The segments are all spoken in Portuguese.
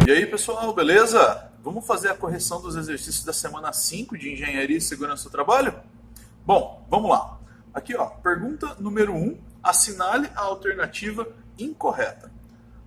E aí, pessoal, beleza? Vamos fazer a correção dos exercícios da semana 5 de Engenharia e Segurança do Trabalho? Bom, vamos lá. Aqui, ó, pergunta número 1, assinale a alternativa incorreta.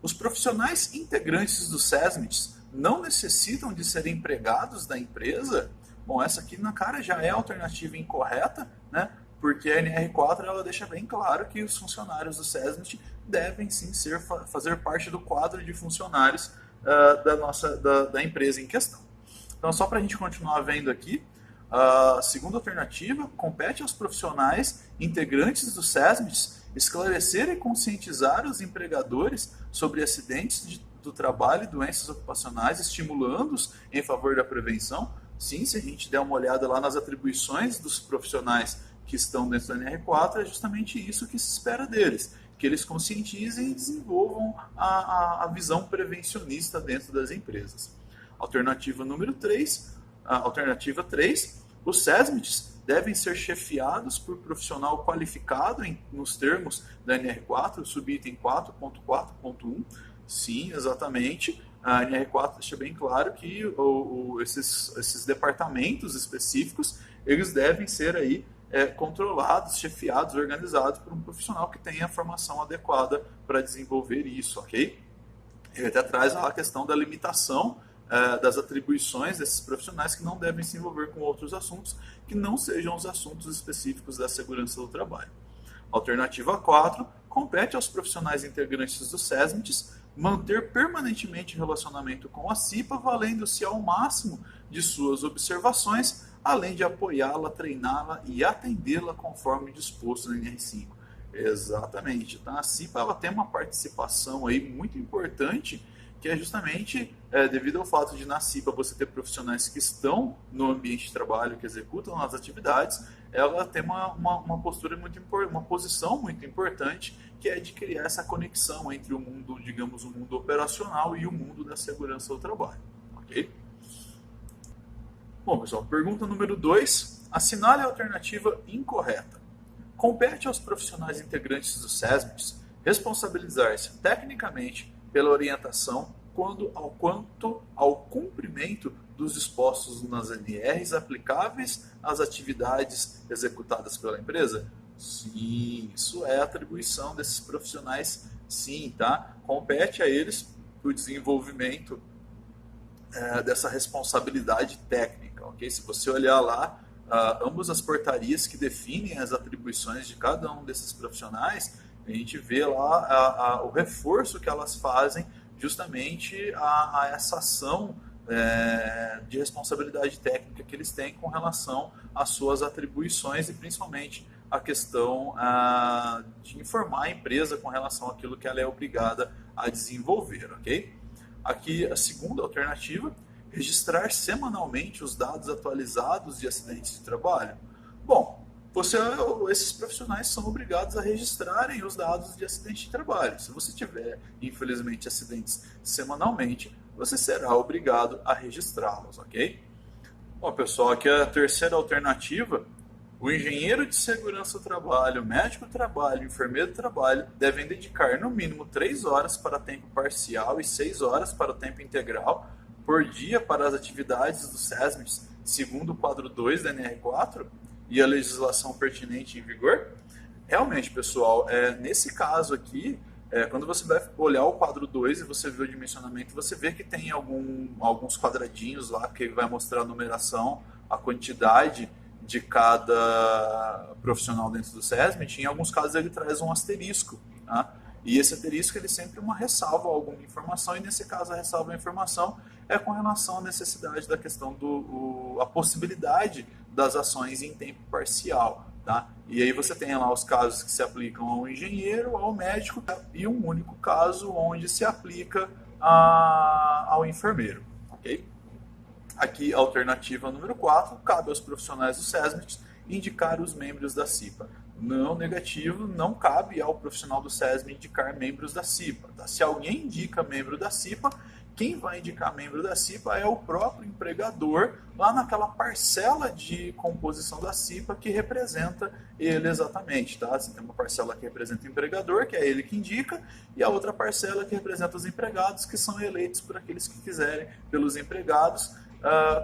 Os profissionais integrantes do SESMIT não necessitam de serem empregados da empresa? Bom, essa aqui na cara já é a alternativa incorreta, né? Porque a NR4 ela deixa bem claro que os funcionários do SESMIT devem sim fazer parte do quadro de funcionários da empresa em questão. Então, só para a gente continuar vendo aqui, a segunda alternativa compete aos profissionais integrantes do SESMIT esclarecer e conscientizar os empregadores sobre acidentes do trabalho e doenças ocupacionais, estimulando-os em favor da prevenção. Sim, se a gente der uma olhada lá nas atribuições dos profissionais que estão dentro da NR4, é justamente isso que se espera deles, que eles conscientizem e desenvolvam a visão prevencionista dentro das empresas. Alternativa número 3, alternativa 3, os SESMITs devem ser chefiados por profissional qualificado nos termos da NR4, subitem 4.4.1. Sim, exatamente. A NR4 deixa bem claro que esses departamentos específicos, eles devem ser aí controlados, chefiados, organizados por um profissional que tenha a formação adequada para desenvolver isso, ok? Ele até traz a questão da limitação das atribuições desses profissionais que não devem se envolver com outros assuntos que não sejam os assuntos específicos da segurança do trabalho. Alternativa 4, compete aos profissionais integrantes do SESMIT manter permanentemente relacionamento com a CIPA, valendo-se ao máximo de suas observações, além de apoiá-la, treiná-la e atendê-la conforme disposto na NR5. Exatamente, tá? A CIPA ela tem uma participação aí muito importante, que é justamente devido ao fato de na CIPA você ter profissionais que estão no ambiente de trabalho, que executam as atividades, ela tem uma postura muito importante, uma posição muito importante, que é de criar essa conexão entre o mundo, digamos, o mundo operacional e o mundo da segurança do trabalho, ok? Bom, pessoal, pergunta número 2, assinale a alternativa incorreta. Compete aos profissionais integrantes do SESMIT responsabilizar-se tecnicamente pela orientação quanto ao cumprimento dos dispostos nas NRs aplicáveis às atividades executadas pela empresa? Sim, isso é atribuição desses profissionais, sim, tá? Compete a eles o desenvolvimento dessa responsabilidade técnica, ok? Se você olhar lá, ambas as portarias que definem as atribuições de cada um desses profissionais, a gente vê lá o reforço que elas fazem justamente a essa ação de responsabilidade técnica que eles têm com relação às suas atribuições e principalmente a questão de informar a empresa com relação àquilo que ela é obrigada a desenvolver, ok? Aqui a segunda alternativa, registrar semanalmente os dados atualizados de acidentes de trabalho. Bom, esses profissionais são obrigados a registrarem os dados de acidente de trabalho. Se você tiver, infelizmente, acidentes semanalmente, você será obrigado a registrá-los, ok? Bom, pessoal, aqui a terceira alternativa, o engenheiro de segurança do trabalho, o médico do trabalho, o enfermeiro do trabalho devem dedicar no mínimo 3 horas para tempo parcial e 6 horas para o tempo integral por dia para as atividades do SESMIT, segundo o quadro 2 da NR4 e a legislação pertinente em vigor. Realmente, pessoal, nesse caso aqui, quando você vai olhar o quadro 2 e você vê o dimensionamento, você vê que tem alguns quadradinhos lá que vai mostrar a numeração, a quantidade de cada profissional dentro do SESMIT. Em alguns casos ele traz um asterisco, tá? E esse asterisco ele sempre ressalva alguma informação, e nesse caso a ressalva a informação é com relação à necessidade da questão a possibilidade das ações em tempo parcial, tá? E aí você tem lá os casos que se aplicam ao engenheiro, ao médico, e um único caso onde se aplica ao enfermeiro, ok? Aqui, a alternativa número 4, cabe aos profissionais do SESMIT indicar os membros da CIPA. Não, negativo, não cabe ao profissional do SESMIT indicar membros da CIPA. Tá? Se alguém indica membro da CIPA, quem vai indicar membro da CIPA é o próprio empregador, lá naquela parcela de composição da CIPA que representa ele exatamente, tá? Você tem uma parcela que representa o empregador, que é ele que indica, e a outra parcela que representa os empregados, que são eleitos por aqueles que quiserem, pelos empregados,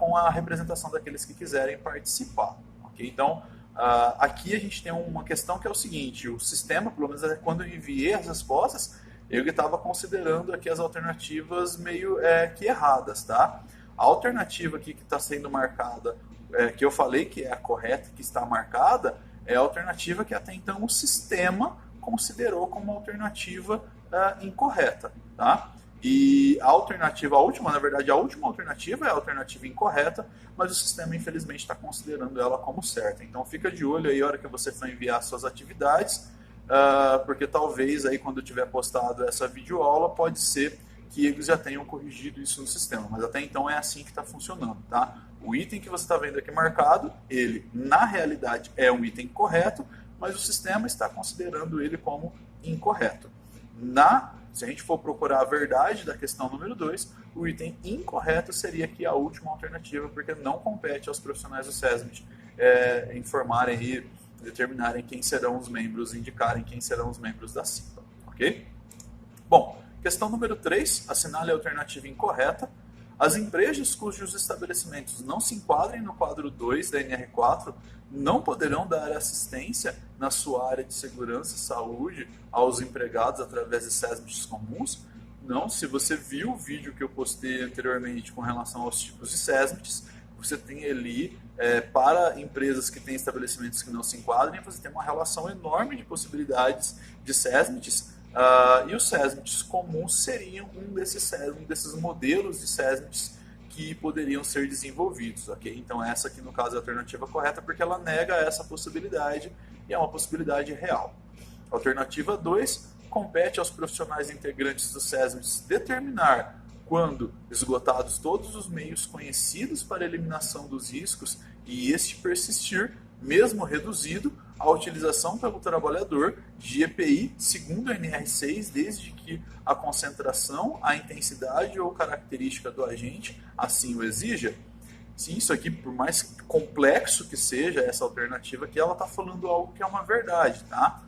com a representação daqueles que quiserem participar, ok? Então, aqui a gente tem uma questão que é o seguinte: o sistema, pelo menos quando eu enviei as respostas, eu estava considerando aqui as alternativas meio que erradas, tá? A alternativa aqui que está sendo marcada, que eu falei que é a correta, que está marcada, é a alternativa que até então o sistema considerou como alternativa incorreta, tá? E a alternativa, a última alternativa é a alternativa incorreta, mas o sistema infelizmente está considerando ela como certa. Então fica de olho aí na hora que você for enviar suas atividades, porque talvez aí quando eu tiver postado essa videoaula, pode ser que eles já tenham corrigido isso no sistema, mas até então é assim que está funcionando, tá? O item que você está vendo aqui marcado, ele na realidade é um item correto, mas o sistema está considerando ele como incorreto. Se a gente for procurar a verdade da questão número 2, o item incorreto seria aqui a última alternativa, porque não compete aos profissionais do SESMIT informarem e determinarem quem serão os membros, indicarem quem serão os membros da CIPA, ok? Bom, questão número 3, assinale a alternativa incorreta. As empresas cujos estabelecimentos não se enquadrem no quadro 2 da NR4 não poderão dar assistência na sua área de segurança e saúde aos empregados através de SESMITs comuns. Não, se você viu o vídeo que eu postei anteriormente com relação aos tipos de SESMITs, você tem ali, para empresas que têm estabelecimentos que não se enquadrem, você tem uma relação enorme de possibilidades de SESMITs, e os SESMITs comuns seriam um desses modelos de SESMITs que poderiam ser desenvolvidos, ok? Então essa aqui no caso é a alternativa correta, porque ela nega essa possibilidade e é uma possibilidade real. Alternativa 2, compete aos profissionais integrantes do SESMITs determinar quando esgotados todos os meios conhecidos para eliminação dos riscos e este persistir, mesmo reduzido, a utilização pelo trabalhador de EPI segundo a NR6, desde que a concentração, a intensidade ou característica do agente assim o exija. Sim, isso aqui, por mais complexo que seja essa alternativa aqui, ela está falando algo que é uma verdade, tá?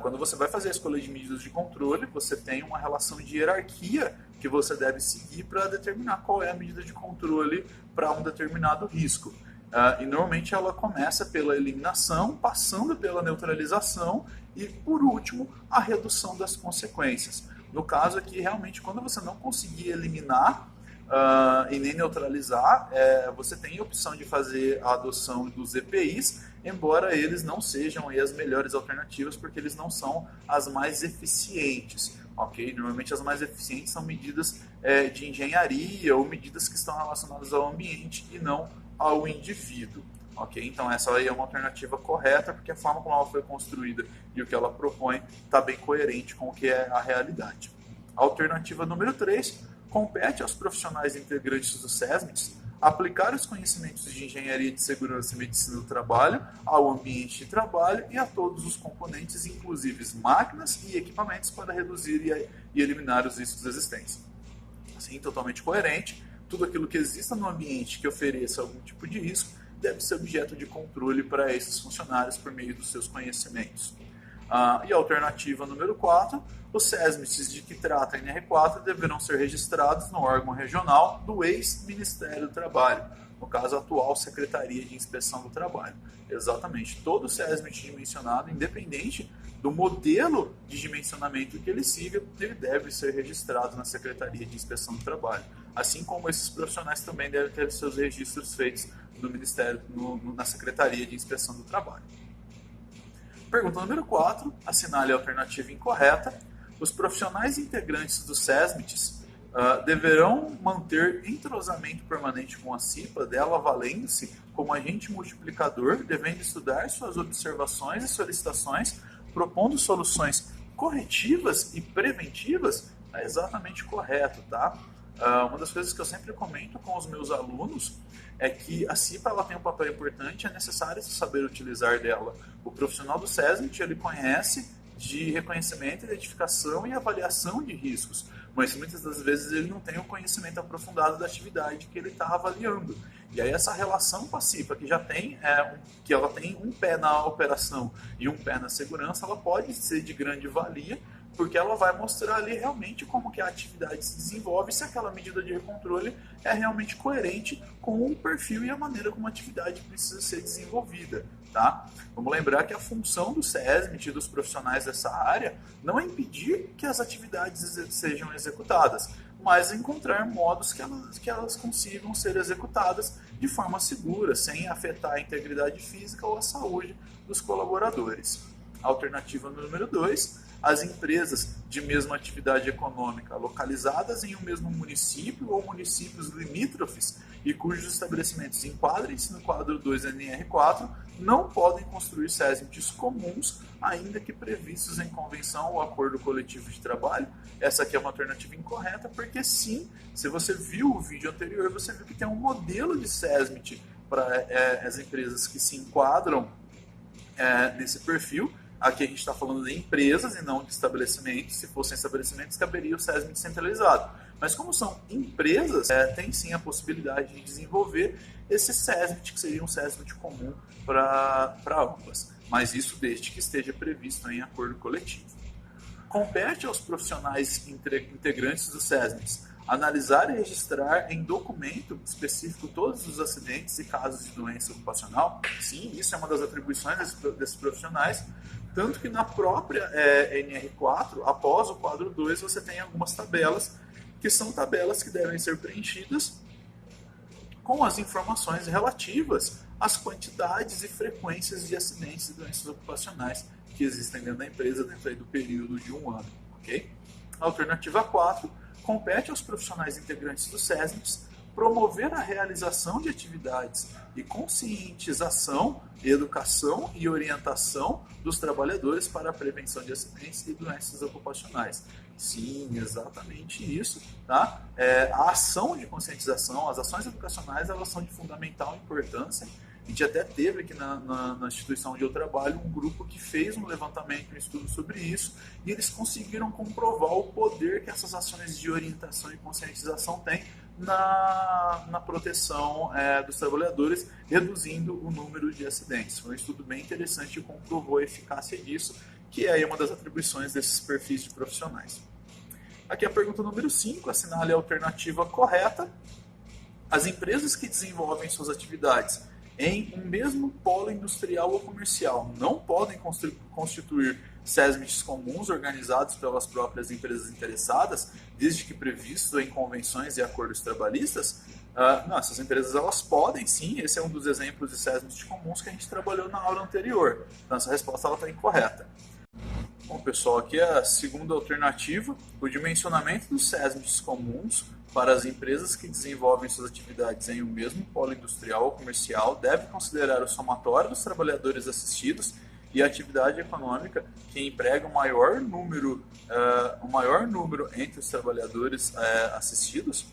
Quando você vai fazer a escolha de medidas de controle, você tem uma relação de hierarquia que você deve seguir para determinar qual é a medida de controle para um determinado risco. E normalmente ela começa pela eliminação, passando pela neutralização e, por último, a redução das consequências. No caso aqui, realmente, quando você não conseguir eliminar e nem neutralizar, você tem a opção de fazer a adoção dos EPIs, embora eles não sejam aí as melhores alternativas, porque eles não são as mais eficientes. Okay? Normalmente as mais eficientes são medidas de engenharia ou medidas que estão relacionadas ao ambiente e não ao indivíduo. Okay? Então essa aí é uma alternativa correta, porque a forma como ela foi construída e o que ela propõe está bem coerente com o que é a realidade. A alternativa número 3, compete aos profissionais integrantes do SESMITs aplicar os conhecimentos de engenharia de segurança e medicina do trabalho ao ambiente de trabalho e a todos os componentes, inclusive máquinas e equipamentos, para reduzir e eliminar os riscos existentes. Assim, totalmente coerente, tudo aquilo que exista no ambiente que ofereça algum tipo de risco deve ser objeto de controle para esses funcionários por meio dos seus conhecimentos. E a alternativa número 4, os SESMITs de que trata a NR4 deverão ser registrados no órgão regional do ex-Ministério do Trabalho, no caso a atual Secretaria de Inspeção do Trabalho. Exatamente, todo SESMIT dimensionado, independente do modelo de dimensionamento que ele siga, ele deve ser registrado na Secretaria de Inspeção do Trabalho. Assim como esses profissionais também devem ter seus registros feitos no Ministério, na Secretaria de Inspeção do Trabalho. Pergunta número 4, assinale a alternativa incorreta. Os profissionais integrantes do SESMITs deverão manter entrosamento permanente com a CIPA, dela valendo-se como agente multiplicador, devendo estudar suas observações e solicitações, propondo soluções corretivas e preventivas. É exatamente correto, tá? Uma das coisas que eu sempre comento com os meus alunos é que a CIPA ela tem um papel importante, é necessário saber utilizar dela. O profissional do SESMIT ele conhece de reconhecimento, identificação e avaliação de riscos. mas muitas das vezes ele não tem o conhecimento aprofundado da atividade que ele está avaliando. E aí essa relação passiva que já tem, que ela tem um pé na operação e um pé na segurança, ela pode ser de grande valia, porque ela vai mostrar ali realmente como que a atividade se desenvolve, se aquela medida de controle é realmente coerente com o perfil e a maneira como a atividade precisa ser desenvolvida. Tá? Vamos lembrar que a função do SESMIT e dos profissionais dessa área não é impedir que as atividades sejam executadas, mas encontrar modos que elas consigam ser executadas de forma segura, sem afetar a integridade física ou a saúde dos colaboradores. Alternativa número 2, as empresas de mesma atividade econômica localizadas em um mesmo município ou municípios limítrofes e cujos estabelecimentos enquadrem-se no quadro 2 NR4 não podem construir SESMITs comuns, ainda que previstos em convenção ou acordo coletivo de trabalho. Essa aqui é uma alternativa incorreta, porque sim, se você viu o vídeo anterior, você viu que tem um modelo de SESMIT para as empresas que se enquadram nesse perfil. Aqui a gente está falando de empresas e não de estabelecimentos. Se fossem estabelecimentos, caberia o SESMIT centralizado. Mas como são empresas, tem sim a possibilidade de desenvolver esse SESMIT, que seria um SESMIT comum para ambas. Mas isso desde que esteja previsto em acordo coletivo. Compete aos profissionais integrantes do SESMIT analisar e registrar em documento específico todos os acidentes e casos de doença ocupacional. Sim, isso é uma das atribuições desses profissionais. Tanto que na própria NR4, após o quadro 2, você tem algumas tabelas, que são tabelas que devem ser preenchidas com as informações relativas às quantidades e frequências de acidentes e doenças ocupacionais que existem dentro da empresa, dentro aí do período de um ano. Okay? Alternativa 4, compete aos profissionais integrantes do SESMIT promover a realização de atividades e conscientização, educação e orientação dos trabalhadores para a prevenção de acidentes e doenças ocupacionais. Sim, exatamente isso. Tá? A ação de conscientização, as ações educacionais, elas são de fundamental importância. A gente até teve aqui na instituição onde eu trabalho um grupo que fez um levantamento, um estudo sobre isso, e eles conseguiram comprovar o poder que essas ações de orientação e conscientização têm na proteção dos trabalhadores, reduzindo o número de acidentes. Foi um estudo bem interessante e comprovou a eficácia disso, que é uma das atribuições desses perfis de profissionais. Aqui a pergunta número 5, assinale a alternativa correta. As empresas que desenvolvem suas atividades em um mesmo polo industrial ou comercial não podem constituir SESMITs comuns organizados pelas próprias empresas interessadas, desde que previsto em convenções e acordos trabalhistas? Não, essas empresas elas podem sim, esse é um dos exemplos de SESMITs comuns que a gente trabalhou na aula anterior, então essa resposta está incorreta. Bom pessoal, aqui é a segunda alternativa, o dimensionamento dos SESMITs comuns para as empresas que desenvolvem suas atividades em um mesmo polo industrial ou comercial deve considerar o somatório dos trabalhadores assistidos e a atividade econômica que emprega o maior número entre os trabalhadores assistidos.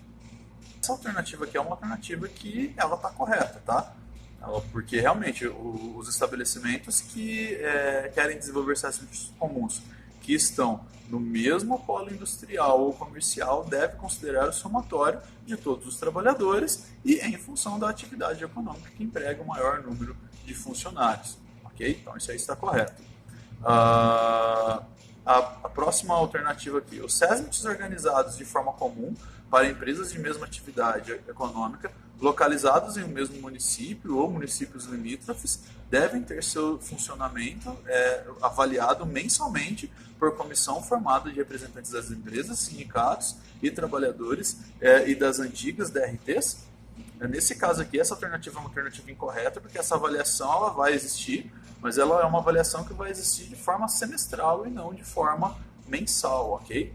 Essa alternativa aqui é uma alternativa que ela está correta, tá? Porque realmente os estabelecimentos que querem desenvolver SESMITs comuns que estão no mesmo polo industrial ou comercial deve considerar o somatório de todos os trabalhadores e em função da atividade econômica que emprega o maior número de funcionários. Ok? Então isso aí está correto. A próxima alternativa aqui, os SESMITs organizados de forma comum para empresas de mesma atividade econômica localizados em um mesmo município ou municípios limítrofes devem ter seu funcionamento avaliado mensalmente por comissão formada de representantes das empresas, sindicatos e trabalhadores e das antigas DRTs. Nesse caso aqui, essa alternativa é uma alternativa incorreta, porque essa avaliação ela vai existir, mas ela é uma avaliação que vai existir de forma semestral e não de forma mensal, ok?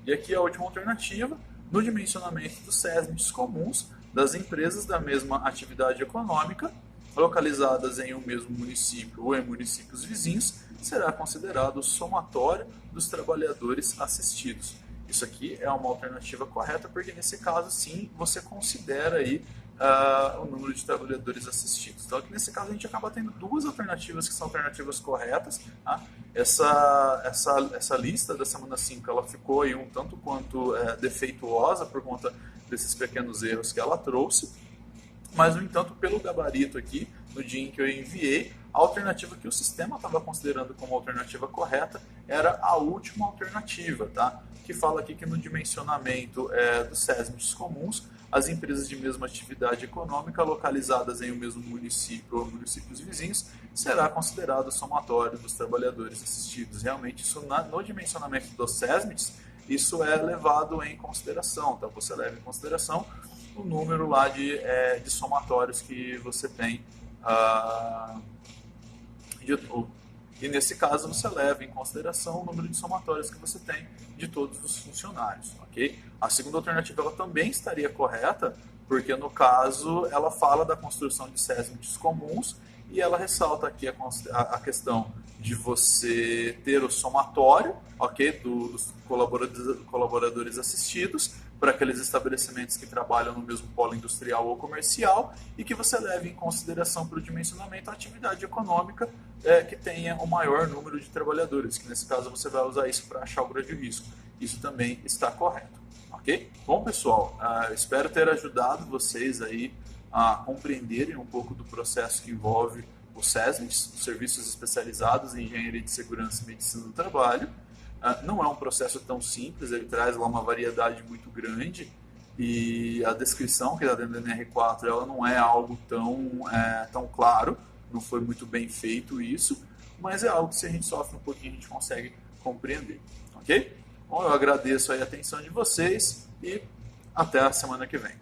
E aqui a última alternativa, no dimensionamento dos SESMITs comuns das empresas da mesma atividade econômica, localizadas em um mesmo município ou em municípios vizinhos, será considerado o somatório dos trabalhadores assistidos. Isso aqui é uma alternativa correta, porque nesse caso sim, você considera aí o número de trabalhadores assistidos. Então, aqui nesse caso, a gente acaba tendo duas alternativas que são alternativas corretas. Tá? Essa lista da semana 5 ela ficou aí um tanto quanto defeituosa por conta desses pequenos erros que ela trouxe, mas, no entanto, pelo gabarito aqui, no dia em que eu enviei, a alternativa que o sistema estava considerando como alternativa correta era a última alternativa, tá? Que fala aqui que no dimensionamento dos SESMITs comuns, as empresas de mesma atividade econômica localizadas em um mesmo município ou municípios vizinhos será considerado o somatório dos trabalhadores assistidos. Realmente, isso no dimensionamento dos SESMITs, isso é levado em consideração. Então, você leva em consideração o número lá de somatórios que você tem. E nesse caso você leva em consideração o número de somatórios que você tem de todos os funcionários, ok? A segunda alternativa ela também estaria correta, porque no caso ela fala da construção de SESMITs comuns e ela ressalta aqui a questão de você ter o somatório, ok, dos colaboradores assistidos para aqueles estabelecimentos que trabalham no mesmo polo industrial ou comercial e que você leve em consideração para o dimensionamento a atividade econômica que tenha o maior número de trabalhadores, que nesse caso você vai usar isso para achar o grande risco. Isso também está correto, ok? Bom, pessoal, espero ter ajudado vocês aí a compreenderem um pouco do processo que envolve os SESMITs, os Serviços Especializados em Engenharia de Segurança e Medicina do Trabalho. Não é um processo tão simples, ele traz lá uma variedade muito grande e a descrição que está dentro do NR4 ela não é algo tão claro, não foi muito bem feito isso, mas é algo que se a gente sofre um pouquinho a gente consegue compreender, ok? Bom, eu agradeço aí a atenção de vocês e até a semana que vem.